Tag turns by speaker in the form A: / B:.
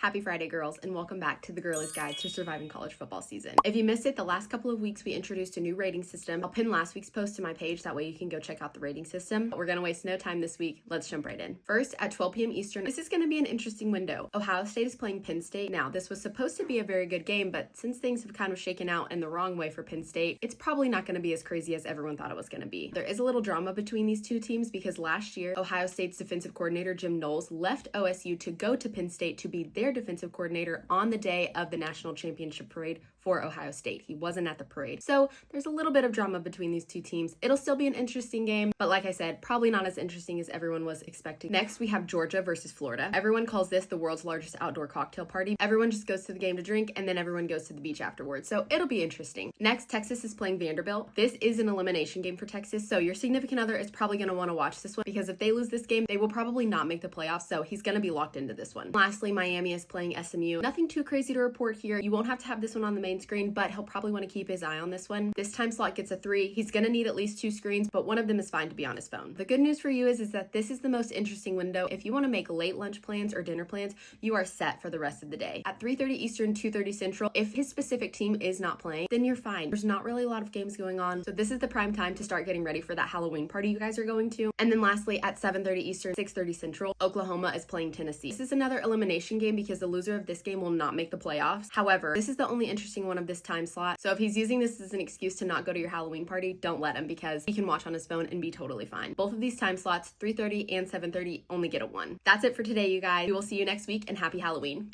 A: Happy Friday, girls, and welcome back to the Girlies Guide to Surviving College Football Season. If you missed it, the last couple of weeks we introduced a new rating system. I'll pin last week's post to my page, that way you can go check out the rating system. But we're gonna waste no time this week. Let's jump right in. First, at 12 p.m. Eastern, this is gonna be an interesting window. Ohio State is playing Penn State. Now, this was supposed to be a very good game, but since things have kind of shaken out in the wrong way for Penn State, it's probably not gonna be as crazy as everyone thought it was gonna be. There is a little drama between these two teams because last year, Ohio State's defensive coordinator, Jim Knowles, left OSU to go to Penn State to be their defensive coordinator on the day of the national championship parade for Ohio State. He wasn't at the parade. So there's a little bit of drama between these two teams. It'll still be an interesting game, but like I said, probably not as interesting as everyone was expecting. Next, we have Georgia versus Florida. Everyone calls this the world's largest outdoor cocktail party. Everyone just goes to the game to drink, and then everyone goes to the beach afterwards. So it'll be interesting. Next, Texas is playing Vanderbilt. This is an elimination game for Texas, so your significant other is probably going to want to watch this one because if they lose this game, they will probably not make the playoffs, so he's going to be locked into this one. Lastly, Miami is playing SMU. Nothing too crazy to report here. You won't have to have this one on the main screen, but he'll probably want to keep his eye on this one. This time slot gets a 3. He's going to need at least 2 screens, but one of them is fine to be on his phone. The good news for you is that this is the most interesting window. If you want to make late lunch plans or dinner plans, you are set for the rest of the day. At 3:30 Eastern, 2:30 Central, if his specific team is not playing, then you're fine. There's not really a lot of games going on, so this is the prime time to start getting ready for that Halloween party you guys are going to. And then lastly, at 7:30 Eastern, 6:30 Central, Oklahoma is playing Tennessee. This is another elimination game because the loser of this game will not make the playoffs. However, this is the only interesting one of this time slot. So if he's using this as an excuse to not go to your Halloween party, don't let him because he can watch on his phone and be totally fine. Both of these time slots, 3:30 and 7:30, only get a 1. That's it for today, you guys. We will see you next week and happy Halloween.